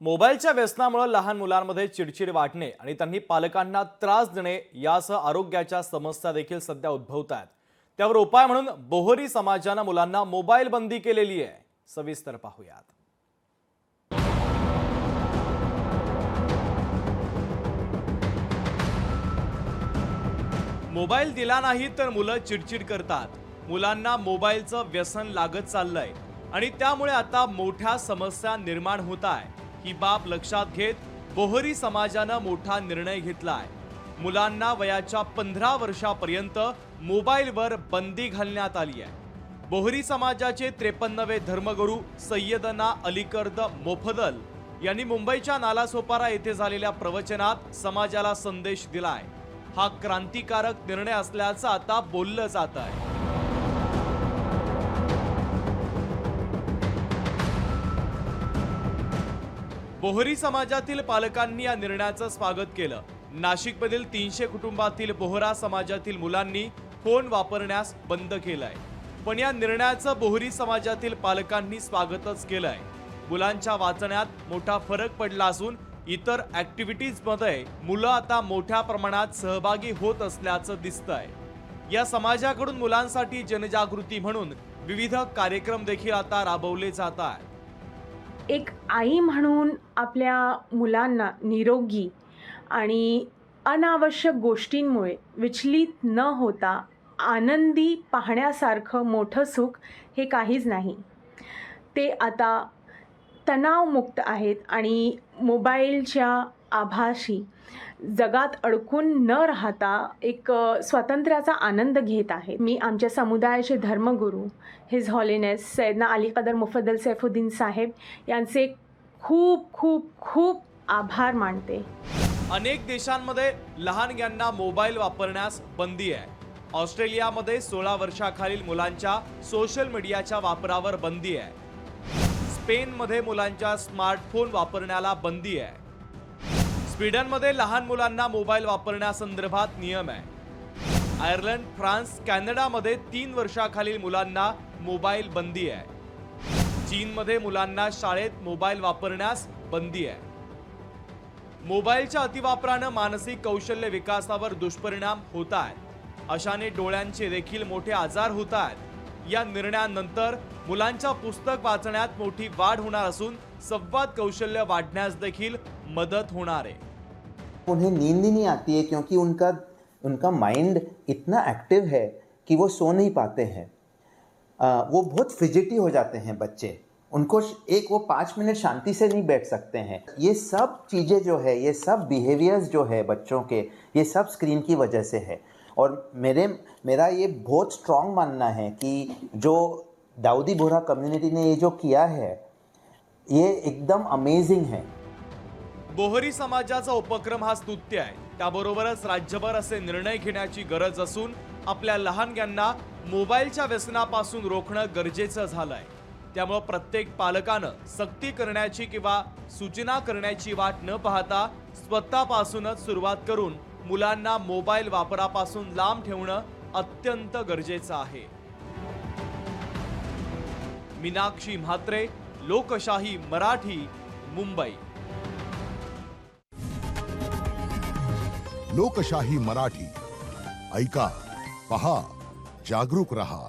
मोबाईलच्या व्यसनामुळे लहान मुलांमध्ये चिडचिड वाढणे आणि त्यांनी पालकांना त्रास देणे यासह आरोग्याच्या समस्या देखील सध्या उद्भवत आहेत। त्यावर उपाय म्हणून बोहरी समाजाने मुलांना मोबाईल बंदी केलेली आहे। सविस्तर पाहूयात। मोबाईल दिला नाही तर मुलं चिडचिड करतात। मुलांना मोबाईलचं व्यसन लागत चाललंय आणि त्यामुळे आता मोठ्या समस्या निर्माण होत आहे। ही बाब लक्षात घेत बोहरी समाजाने मोठा निर्णय घेतलाय। मुलांना वयाच्या 15 वर्षापर्यंत मोबाईलवर बंदी घालण्यात आली आहे। बोहरी समाजाचे 53वे धर्मगुरू सय्यदना अलीकर्द मोफदल यांनी मुंबईच्या नालासोपारा येथे झालेल्या प्रवचनात समाजाला संदेश दिलाय। हा क्रांतिकारक निर्णय असल्याचं आता बोललं जात आहे। बोहरी समाजातील पालकांनी या निर्णयाचं स्वागत केलं। नाशिकमधील 300 कुटुंबातील बोहरा समाजातील मुलांनी फोन वापरण्यास बंद केलंय, पण या निर्णयाचं बोहरी समाजातील पालकांनी स्वागतच केलंय। मुलांच्या वाचण्यात मोठा फरक पडला असून इतर ॲक्टिव्हिटीजमध्ये मुलं आता मोठ्या प्रमाणात सहभागी होत असल्याचं दिसतंय। या समाजाकडून मुलांसाठी जनजागृती म्हणून विविध कार्यक्रम देखील आता राबवले जात आहेत। एक आई म्हणून आपल्या मुलांना निरोगी आणि अनावश्यक गोष्टींमुळे विचलित न होता आनंदी पाहण्यासारखं मोठं सुख हे काहीच नाही। ते आता तणावमुक्त आहेत आणि मोबाईलच्या आभासी जगात अडकून न राहता एक स्वातंत्र्याचा आनंद घेत आहेत। मी आमच्या समुदायाचे धर्मगुरू हिज हॉलिनेस सैयदना अलीकदर मुफद्दल सैफुद्दीन साहेब यांचे खूप खूप खूप आभार मानते। अनेक देशांमध्ये लहानग्यांना मोबाईल वापरण्यास बंदी आहे। ऑस्ट्रेलियामध्ये 16 वर्षाखालील मुलांच्या सोशल मीडियाच्या वापरावर बंदी आहे। स्पेनमध्ये मुलांच्या स्मार्टफोन वापरण्याला बंदी आहे। स्वीडनमध्ये लहान मुलांना मोबाईल वापरण्यासंदर्भात नियम आहे। आयर्लंड, फ्रान्स, कॅनडामध्ये 3 वर्षाखालील मुलांना मोबाईल बंदी आहे। चीनमध्ये मुलांना शाळेत मोबाईल वापरण्यास बंदी आहे। मोबाईलच्या अतिवापराने मानसिक कौशल्य विकासावर दुष्परिणाम होत आहेत। अशाने डोळ्यांचे देखील मोठे आजार होत आहेत। या निर्णयानंतर मुलांच्या पुस्तक वाचण्यात मोठी वाढ होणार असून संवाद कौशल्य वाढण्यास देखील मदत होणार आहे। उन्हें नींद ही नहीं आती है क्योंकि उनका माइंड इतना एक्टिव है कि वो सो नहीं पाते हैं। वो बहुत फिजिटी हो जाते हैं बच्चे। उनको वो 5 मिनट शांति से नहीं बैठ सकते हैं। ये सब चीज़ें जो है, ये सब बिहेवियर्स जो है बच्चों के, ये सब स्क्रीन की वजह से है। और मेरा ये बहुत स्ट्रॉन्ग मानना है कि जो दाऊदी बोहरा कम्युनिटी ने ये जो किया है ये एकदम अमेजिंग है। बोहरी समाजाचा उपक्रम हा स्तुत्य आहे। त्याबरोबरच राज्यभर असे निर्णय घेण्याची गरज असून आपल्या लहानग्यांना मोबाईलच्या व्यसनापासून रोखणं गरजेचं झालंय। त्यामुळे प्रत्येक पालकानं सक्ती करण्याची किंवा सूचना करण्याची वाट न पाहता स्वतःपासूनच सुरुवात करून मुलांना मोबाईल वापरापासून लांब ठेवणं अत्यंत गरजेचं आहे। मीनाक्षी म्हात्रे, लोकशाही मराठी, मुंबई। लोकशाही मराठी ऐका, पहा, जागरूक रहा।